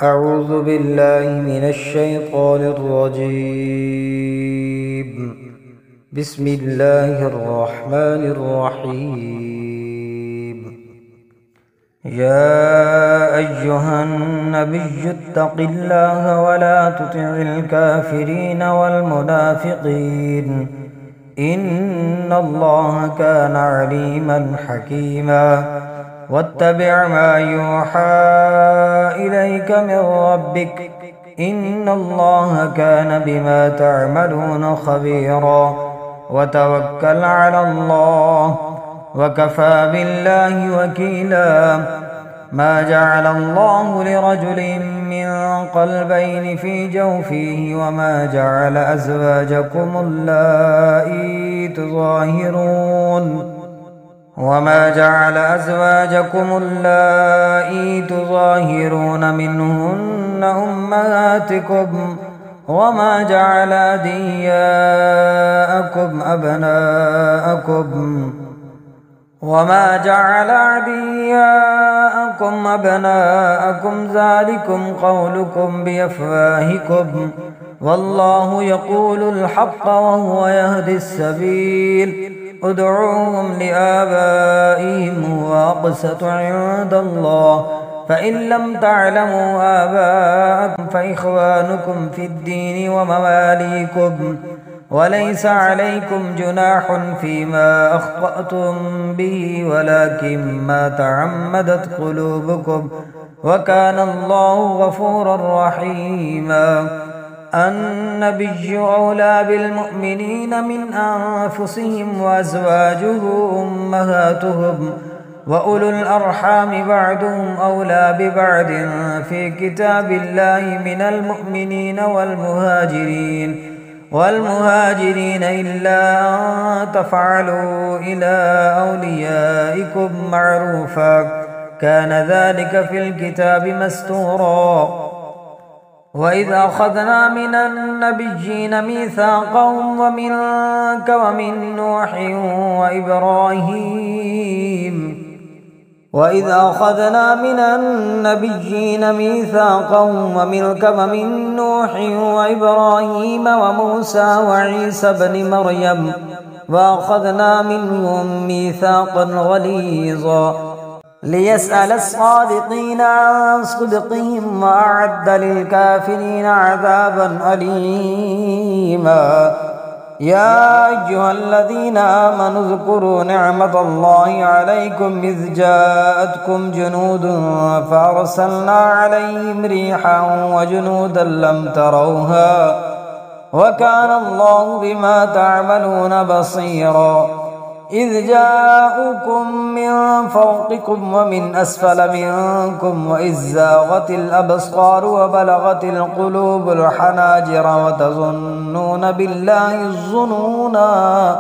أعوذ بالله من الشيطان الرجيم. بسم الله الرحمن الرحيم. يا أيها النبي اتق الله ولا تطع الكافرين والمنافقين إن الله كان عليما حكيما. واتبع ما يوحى إليك من ربك إن الله كان بما تعملون خبيرا. وتوكل على الله وكفى بالله وكيلا. ما جعل الله لرجل من قلبين في جوفه وما جعل أزواجكم اللائي تظاهرون منهن أمهاتكم وما جعل أدعياءكم أبناءكم ذلكم قولكم بأفواهكم والله يقول الحق وهو يهدي السبيل. ادعوهم لآبائهم هو أقسط عند الله فإن لم تعلموا آباءكم فإخوانكم في الدين ومواليكم وليس عليكم جناح فيما أخطأتم به ولكن ما تعمدت قلوبكم وكان الله غفورا رحيما. النبي أولى بالمؤمنين من أنفسهم وأزواجه أمهاتهم وأولو الأرحام بعضهم أولى ببعض في كتاب الله من المؤمنين والمهاجرين إلا أن تفعلوا إلى أوليائكم معروفا كان ذلك في الكتاب مستورا. وإذ أخذنا من النبيين ميثاقهم ومنك ومن نوح وإبراهيم وموسى وعيسى بن مريم وأخذنا منهم ميثاقا غليظا ليسأل الصادقين عن صدقهم وأعد للكافرين عذابا أليما. يا أيها الذين آمنوا اذكروا نعمة الله عليكم إذ جاءتكم جنود فأرسلنا عليهم ريحا وجنودا لم تروها وكان الله بما تعملون بصيرا. إذ جاءوكم من فوقكم ومن أسفل منكم وإذ زاغت الأبصار وبلغت القلوب الحناجر وتظنون بالله الظنونا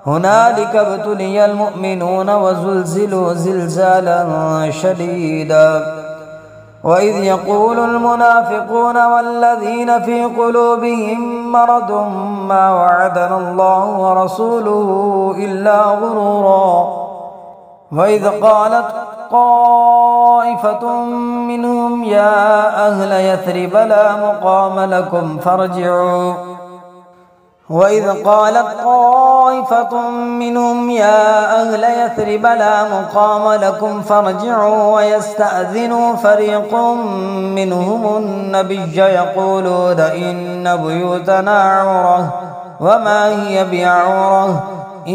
هنالك ابتلي المؤمنون وزلزلوا زلزالا شديدا. وإذ يقول المنافقون والذين في قلوبهم مرض ما وعدنا الله ورسوله إلا غرورا. وإذ قالت طائفة منهم يا أهل يثرب لا مقام لكم فارجعوا ويستأذنوا فريق منهم النبي يقولون إن بيوتنا عورة وما هي بعورة إن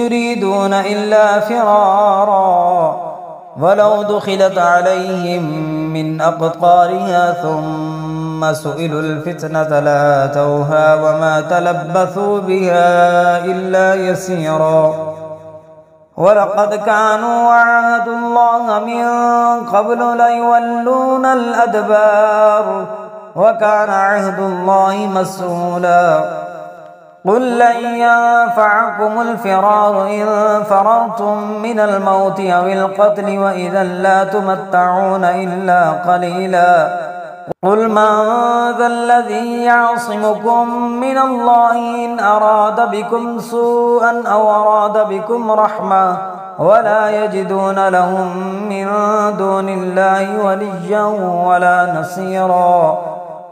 يريدون إلا فرارا ولو دخلت عليهم من أقطارها ثم سئلوا الفتنة لآتوها وما تلبثوا بها إلا يسيرا. ولقد كانوا عاهدوا الله من قبل ليولون الأدبار وكان عهد الله مسؤولا. قل لن ينفعكم الفرار إن فررتم من الموت أو القتل وإذا لا تمتعون إلا قليلا. قل من ذا الذي يعصمكم من الله إن أراد بكم سوءا أو أراد بكم رحمة ولا يجدون لهم من دون الله وليا ولا نصيرا.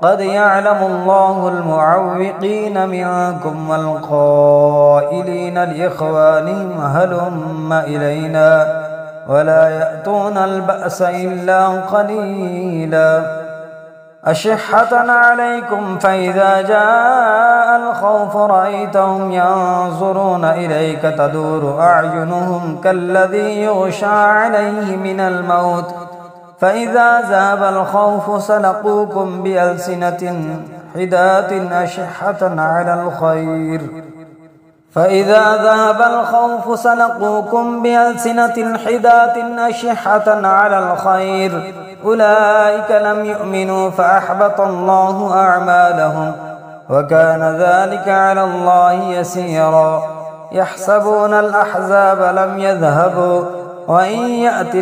قد يعلم الله المعوقين منكم والقائلين لإخوانهم هلم إلينا ولا يأتون البأس إلا قليلا. أشحة عليكم فإذا جاء الخوف رأيتهم ينظرون إليك تدور أعينهم كالذي يغشى عليه من الموت فإذا ذهب الخوف سلقوكم بألسنة حداد أشحة على الخير فإذا ذهب الخوف سلقوكم بألسنة حداد أشحة على الخير أولئك لم يؤمنوا فأحبط الله أعمالهم وكان ذلك على الله يسيرا. يحسبون الأحزاب لم يذهبوا وإن يأتي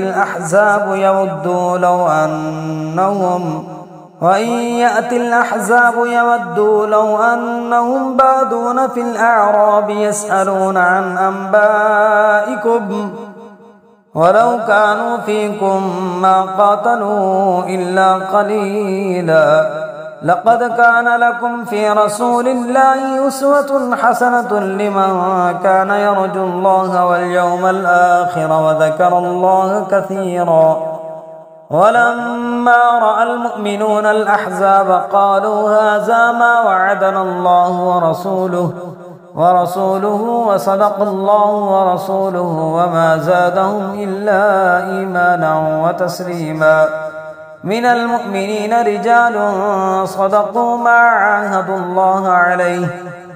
الأحزاب يودوا لو أنهم بادون في الأعراب يسألون عن أنبائكم ولو كانوا فيكم ما قاتلوا إلا قليلا. لقد كان لكم في رسول الله أسوة حسنة لمن كان يرجو الله واليوم الآخر وذكر الله كثيرا. ولما رأى المؤمنون الأحزاب قالوا هذا ما وعدنا الله ورسوله وصدق الله ورسوله وما زادهم إلا إيمانا وتسليما. من المؤمنين رجال صدقوا ما عاهدوا الله عليه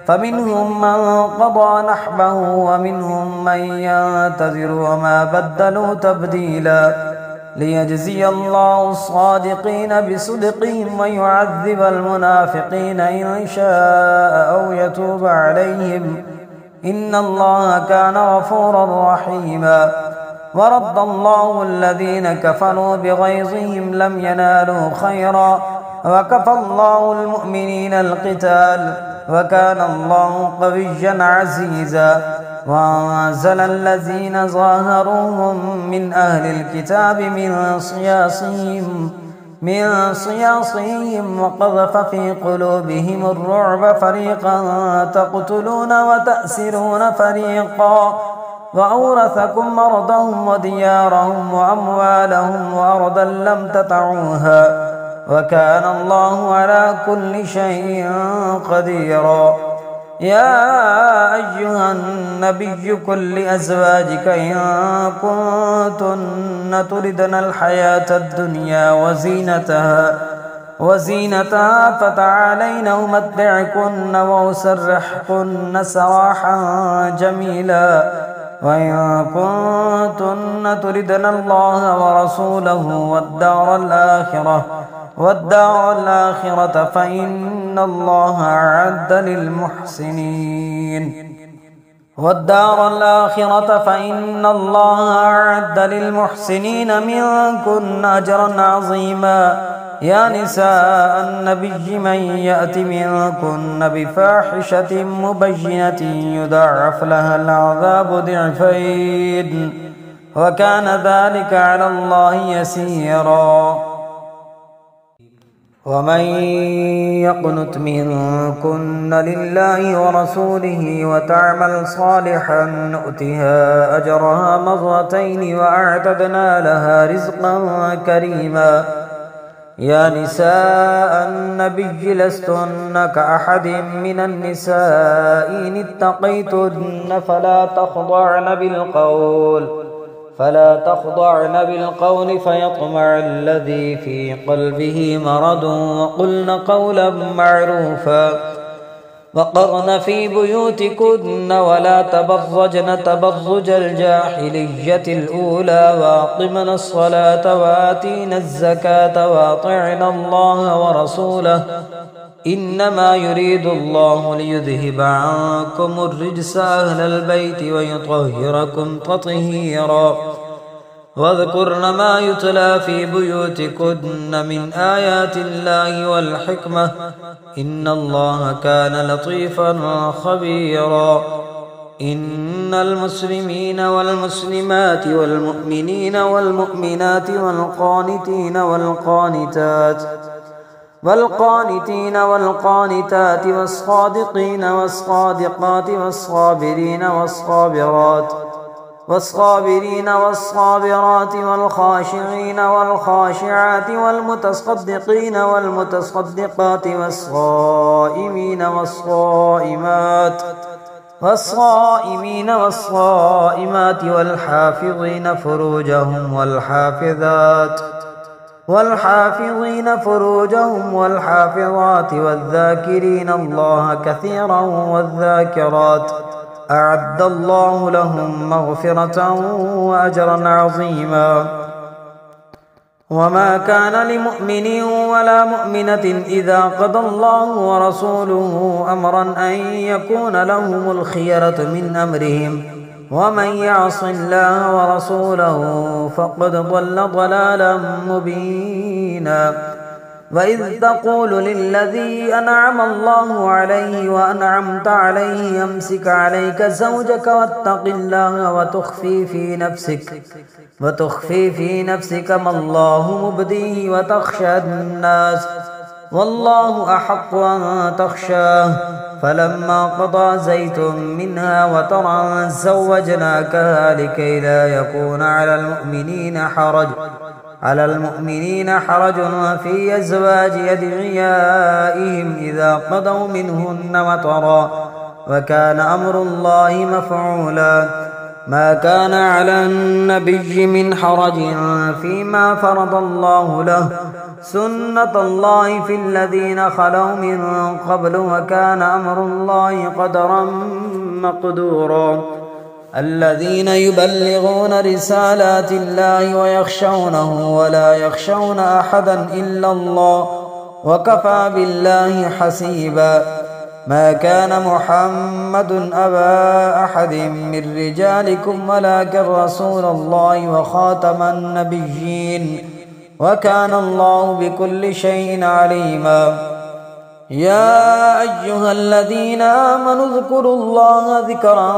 فمنهم من قضى نحبه ومنهم من ينتظر وما بدلوا تبديلا. ليجزي الله الصادقين بصدقهم ويعذب المنافقين إن شاء أو يتوب عليهم إن الله كان غفورا رحيما. ورد الله الذين كفروا بغيظهم لم ينالوا خيرا وكفى الله المؤمنين القتال وكان الله قويا عزيزا. وأنزل الذين ظاهروهم من أهل الكتاب من صياصيهم وقذف في قلوبهم الرعب فريقا تقتلون وتأسرون فريقا وأورثكم أرضهم وديارهم وأموالهم وأرضا لم تطعوها وكان الله على كل شيء قديرا. يا أيها النبي قل لأزواجك إن كنتن تردن الحياة الدنيا وزينتها فتعالين أمتعكن وأسرحكن سراحا جميلا. وإن كنتن تردن الله ورسوله والدار الآخرة فإن الله أعد للمحسنين منكن أجرا عظيما. يا نساء النبي من يأت منكن بفاحشة مبينة يضاعف لها العذاب ضعفين وكان ذلك على الله يسيرا. ومن يقنت منكن لله ورسوله وتعمل صالحا نؤتها أجرها مرتين وأعتدنا لها رزقا كريما. يا نساء النبي لستن كأحد من النساء إن اتقيتن فلا تخضعن بالقول فيطمع الذي في قلبه مرض وقلن قولا معروفا. وقرن في بيوتكن ولا تبرجن تبرج الجاحلية الأولى وأقمن الصلاة وآتينا الزكاة وأطعنا الله ورسوله إنما يريد الله ليذهب عنكم الرجس أهل البيت ويطهركم تطهيرا. واذكرن ما يتلى في بيوتكن من آيات الله والحكمة إن الله كان لطيفا خبيرا. إن المسلمين والمسلمات والمؤمنين والمؤمنات والقانتين والقانتات والصادقين والصادقات والصابرين والصابرات والخاشعين والخاشعات والمتصدقين والمتصدقات والصائمين والصائمات والحافظين فروجهم والحافظات والذاكرين الله كثيرا والذاكرات أعد الله لهم مغفرة وأجرا عظيما. وما كان لمؤمن ولا مؤمنة إذا قضى الله ورسوله أمرا أن يكون لهم الخيرة من أمرهم ومن يعص الله ورسوله فقد ضل ضلالا مبينا. وإذ تقول للذي أنعم الله عليه وأنعمت عليه أمسك عليك زوجك واتق الله وتخفي في نفسك ما الله مبديه وتخشى الناس والله أحق أن تخشاه. فلما قضى زيد منها وطرا زوجناكها لكي لا يكون على المؤمنين حرج في أزواج أدعيائهم إذا قضوا منهن وطرا وكان أمر الله مفعولا. ما كان على النبي من حرج فيما فرض الله له سنة الله في الذين خلوا من قبل وكان أمر الله قدرا مقدورا. الذين يبلغون رسالات الله ويخشونه ولا يخشون أحدا إلا الله وكفى بالله حسيبا. ما كان محمد أبا أحد من رجالكم ولكن رسول الله وخاتم النبيين وكان الله بكل شيء عليما. يا أيها الذين آمنوا اذكروا الله ذكرا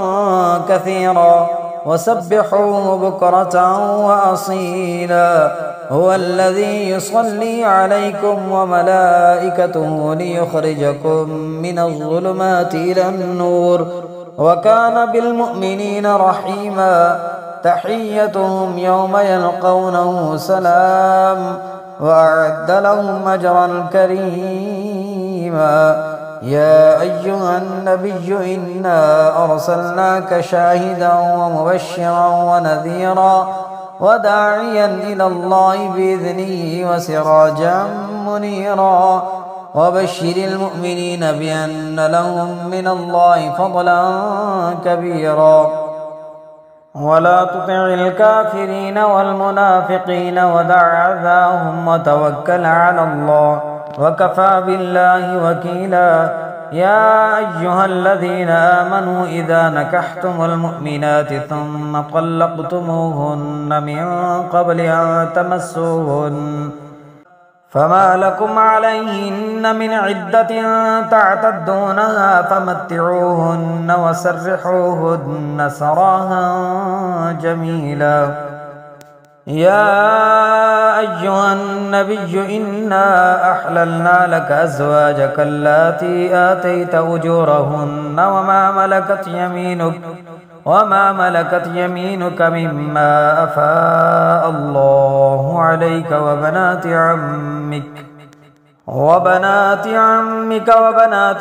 كثيرا وسبحوه بكرة وأصيلا. هو الذي يصلي عليكم وملائكته ليخرجكم من الظلمات إلى النور وكان بالمؤمنين رحيما. تحيتهم يوم يلقونه سلام وأعد لهم أجرا كريما. يا أيها النبي إنا أرسلناك شاهدا ومبشرا ونذيرا وداعيا إلى الله بإذنه وسراجا منيرا. وبشر المؤمنين بأن لهم من الله فضلا كبيرا. ولا تطع الكافرين والمنافقين ودع أذاهم وتوكل على الله وكفى بالله وكيلا. يا أيها الذين آمنوا إذا نكحتم المؤمنات ثم طلقتموهن من قبل أن تمسوهن فما لكم عليهن من عدة تعتدونها فمتعوهن وسرحوهن سراها جميلا. يا أيها النبي إنا أحللنا لك أزواجك اللاتي آتيت أجورهن وما ملكت يمينك مما أفاء الله عليك وبنات عمك وبنات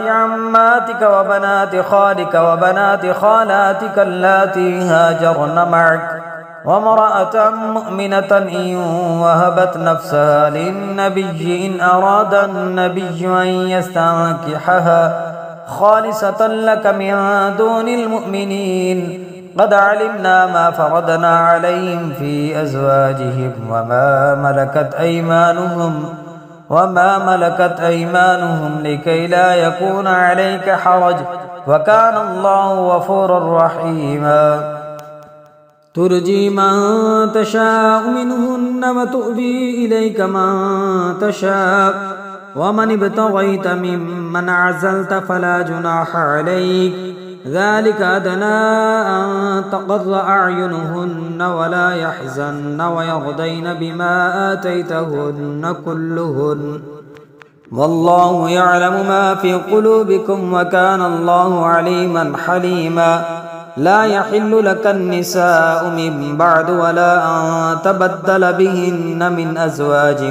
عماتك وبنات خالك وبنات خالاتك اللاتي هاجرن معك وامرأة مؤمنة إن وهبت نفسها للنبي إن أراد النبي أن يستنكحها خالصة لك من دون المؤمنين. قد علمنا ما فرضنا عليهم في أزواجهم وما ملكت أيمانهم لكي لا يكون عليك حرج وكان الله غفورا رحيما. ترجي من تشاء منهن وتؤوي إليك من تشاء ومن ابتغيت ممن عزلت فلا جناح عليك ذلك أدنى أن تقر أعينهن ولا يحزن ويرضين بما آتيتهن كلهن والله يعلم ما في قلوبكم وكان الله عليما حليما لا يحل لك النساء من بعد ولا أن تبدل بهن من أزواج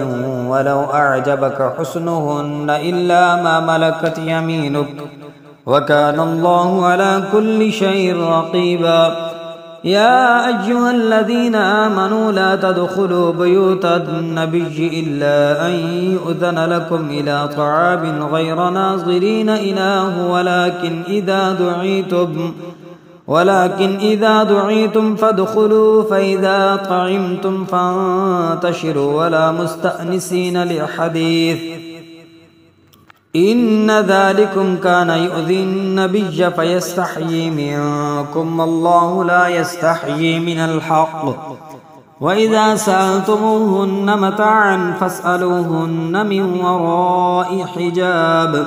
ولو أعجبك حسنهن إلا ما ملكت يمينك وكان الله على كل شيء رقيبا يا أيها الذين آمنوا لا تدخلوا بيوت النبي إلا أن يؤذن لكم إلى طعام غير ناظرين إناه ولكن إذا دعيتم فادخلوا فإذا طعمتم فانتشروا ولا مستأنسين لحديث إن ذلكم كان يؤذي النبي فيستحيي منكم والله لا يستحيي من الحق وإذا سألتموهن متاعا فاسألوهن من وراء حجاب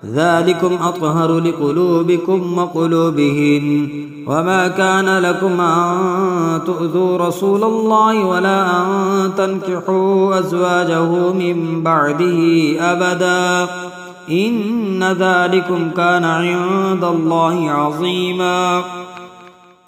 ذلكم أطهر لقلوبكم وقلوبهن وما كان لكم أن تؤذوا رسول الله ولا أن تنكحوا أزواجه من بعده أبدا إن ذلكم كان عند الله عظيما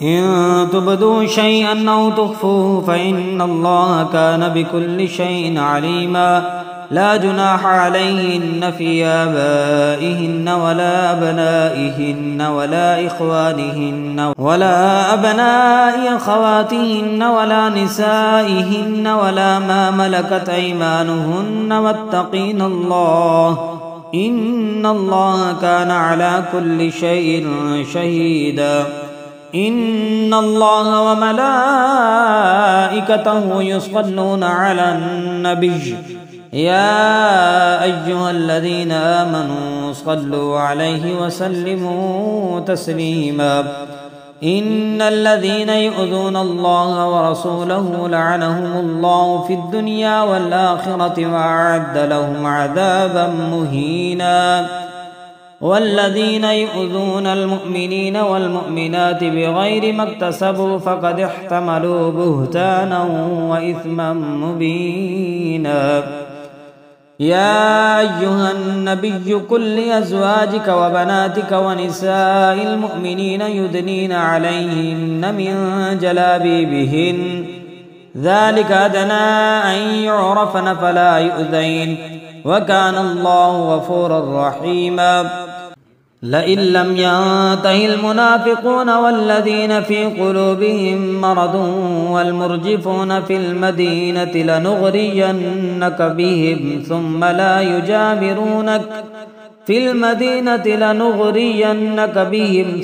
إن تبدوا شيئا أو تخفوه فإن الله كان بكل شيء عليما لا جناح عليهن في آبائهن ولا أبنائهن ولا إخوانهن ولا أبناء أخواتهن ولا نسائهن ولا ما ملكت أيمانهن واتقين الله إن الله كان على كل شيء شهيدا إن الله وملائكته يصلون على النبي يا أيها الذين آمنوا صلوا عليه وسلموا تسليما إن الذين يؤذون الله ورسوله لعنهم الله في الدنيا والآخرة وأعد لهم عذابا مهينا والذين يؤذون المؤمنين والمؤمنات بغير ما اكتسبوا فقد احتملوا بهتانا وإثما مبينا يا أيها النبي قل لأزواجك وبناتك ونساء المؤمنين يدنين عليهن من جلابيبهن ذلك أدنى أن يعرفن فلا يؤذين وكان الله غفورا رحيما لئن لم ينته المنافقون والذين في قلوبهم مرض والمرجفون في المدينة لنغرينك بهم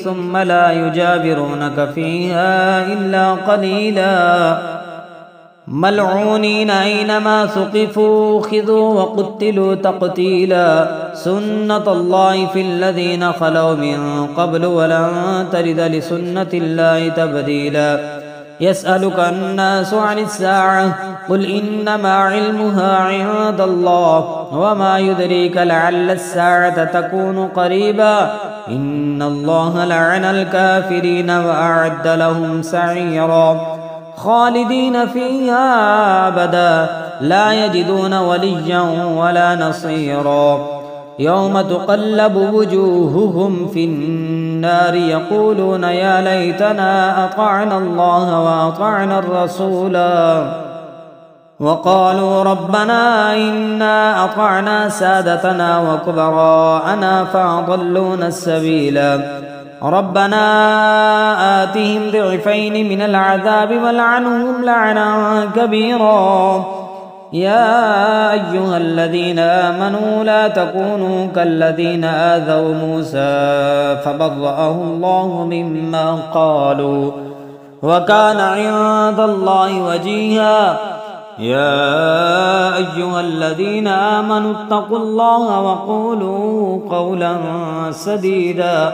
ثم لا يجاورونك فيها إلا قليلا ملعونين أينما ثقفوا خذوا وقتلوا تقتيلا سنة الله في الذين خلوا من قبل ولن تجد لسنة الله تبديلا يسألك الناس عن الساعة قل إنما علمها عند الله وما يدريك لعل الساعة تكون قريبا إن الله لعن الكافرين وأعد لهم سعيرا خالدين فيها أبدا لا يجدون وليا ولا نصيرا يوم تقلب وجوههم في النار يقولون يا ليتنا أطعنا الله وأطعنا الرسولا وقالوا ربنا إنا أطعنا سادتنا وكبراءنا فأضلونا السبيلا ربنا آتهم ضعفين من العذاب والعنهم لعنا كبيرا يا أيها الذين آمنوا لا تكونوا كالذين آذوا موسى فبرأه الله مما قالوا وكان عند الله وجيها يا أيها الذين آمنوا اتقوا الله وقولوا قولا سديدا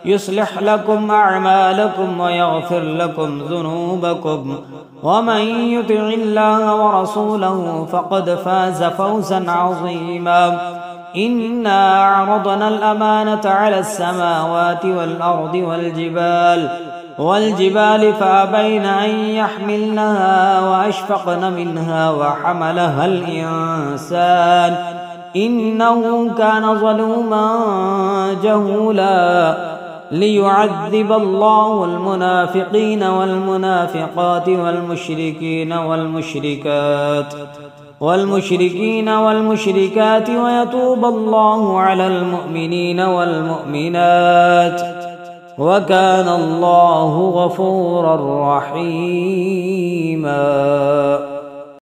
يصلح لكم أعمالكم ويغفر لكم ذنوبكم ومن يطع الله ورسوله فقد فاز فوزا عظيما إنا عرضنا الأمانة على السماوات والأرض والجبال فأبين أن يحملنها وأشفقن منها وحملها الإنسان إنه كان ظلوما جهولا ليعذب الله المنافقين والمنافقات والمشركين والمشركات ويتوب الله على المؤمنين والمؤمنات وكان الله غفورا رحيما.